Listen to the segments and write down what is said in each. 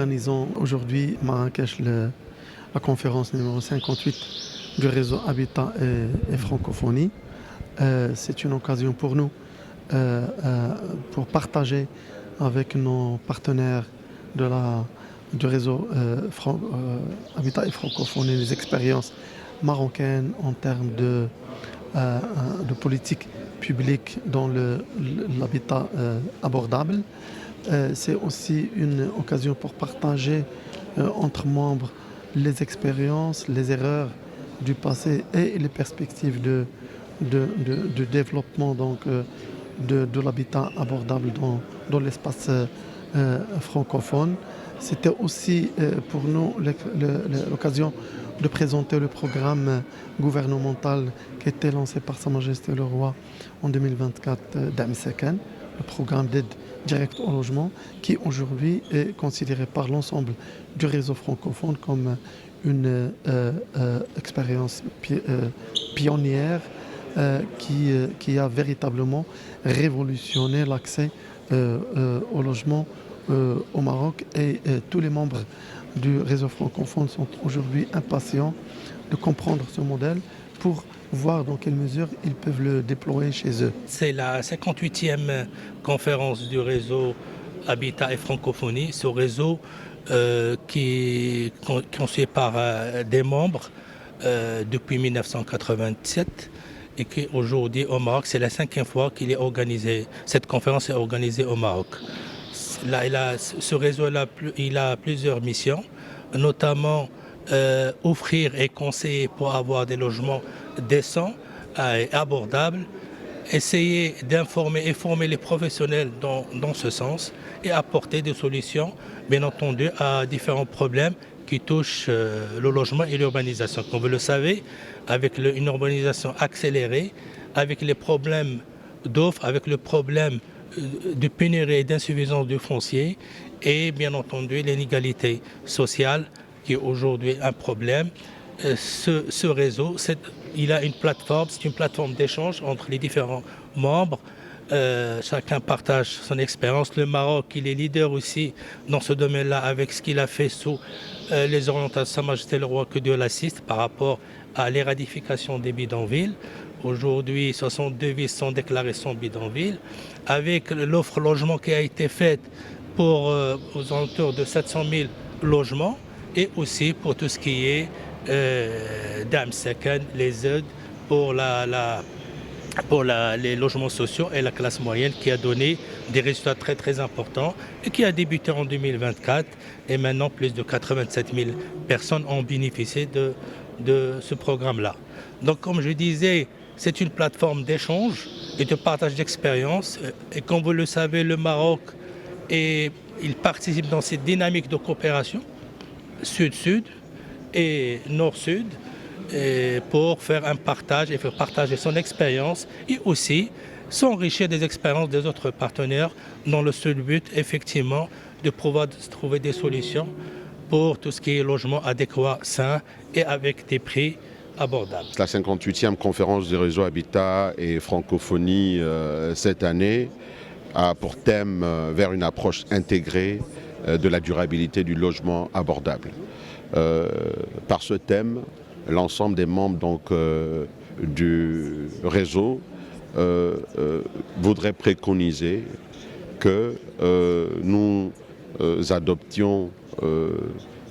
organisons aujourd'hui à Marrakech la conférence numéro 58 du réseau Habitat et Francophonie. C'est une occasion pour nous pour partager avec nos partenaires du réseau Habitat et Francophonie les expériences marocaines en termes de politique publique dans l'habitat abordable. C'est aussi une occasion pour partager entre membres les expériences, les erreurs du passé et les perspectives de développement de l'habitat abordable dans l'espace francophone. C'était aussi pour nous l'occasion de présenter le programme gouvernemental qui a été lancé par Sa Majesté le Roi en 2024 d'Amsakan, le programme d'aide directe au logement, qui aujourd'hui est considéré par l'ensemble du réseau francophone comme une expérience pionnière qui a véritablement révolutionné l'accès au logement au Maroc et tous les membres du réseau francophone sont aujourd'hui impatients de comprendre ce modèle pour voir dans quelle mesure ils peuvent le déployer chez eux. C'est la 58e conférence du réseau Habitat et Francophonie, ce réseau qui est conçu par des membres depuis 1987 et qui aujourd'hui au Maroc, c'est la 5e fois qu'il est organisé. Cette conférence est organisée au Maroc. Là, ce réseau il a plusieurs missions, notamment offrir et conseiller pour avoir des logements décents et abordables, essayer d'informer et former les professionnels dans ce sens et apporter des solutions, bien entendu, à différents problèmes qui touchent le logement et l'urbanisation. Comme vous le savez, avec une urbanisation accélérée, avec les problèmes d'offres, avec le problème de pénurie et d'insuffisance du foncier et bien entendu l'inégalité sociale qui est aujourd'hui un problème. Ce réseau, il a une plateforme, c'est une plateforme d'échange entre les différents membres. Chacun partage son expérience. Le Maroc, il est leader aussi dans ce domaine-là avec ce qu'il a fait sous les orientations de Sa Majesté le Roi, que Dieu l'assiste, par rapport à l'éradication des bidonvilles. Aujourd'hui, 62 villes sont déclarées sans bidonville. Avec l'offre logement qui a été faite pour aux alentours de 700 000 logements et aussi pour tout ce qui est d'Amsakan, les aides pour les logements sociaux et la classe moyenne qui a donné des résultats très très importants et qui a débuté en 2024 et maintenant plus de 87 000 personnes ont bénéficié de ce programme-là. Donc comme je disais, c'est une plateforme d'échange et de partage d'expériences et comme vous le savez, le Maroc il participe dans cette dynamique de coopération sud-sud et nord-sud pour faire un partage et faire partager son expérience et aussi s'enrichir des expériences des autres partenaires dans le seul but effectivement de pouvoir trouver des solutions pour tout ce qui est logement adéquat, sain et avec des prix abordables. La 58e conférence du réseau Habitat et Francophonie cette année a pour thème vers une approche intégrée de la durabilité du logement abordable. Par ce thème, l'ensemble des membres du réseau voudrait préconiser que nous adoptions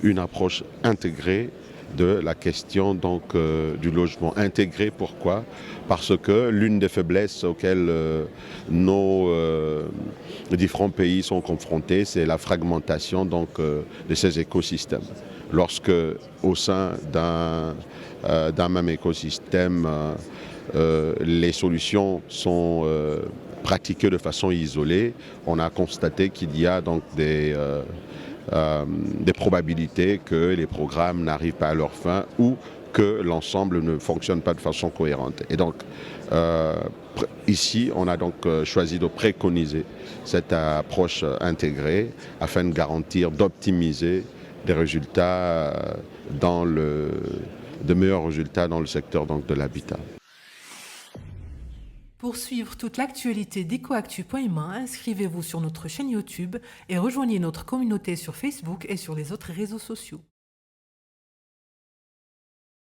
une approche intégrée de la question du logement. Intégré, pourquoi? Parce que l'une des faiblesses auxquelles nos différents pays sont confrontés, c'est la fragmentation de ces écosystèmes. Lorsque au sein d'un même écosystème, les solutions sont pratiquées de façon isolée, on a constaté qu'il y a donc des probabilités que les programmes n'arrivent pas à leur fin ou que l'ensemble ne fonctionne pas de façon cohérente. Et donc, ici, on a donc choisi de préconiser cette approche intégrée afin de garantir, d'optimiser des résultats de meilleurs résultats dans le secteur de l'habitat. Pour Pour suivre toute l'actualité d'EcoActu.ma, inscrivez-vous sur notre chaîne YouTube et rejoignez notre communauté sur Facebook et sur les autres réseaux sociaux.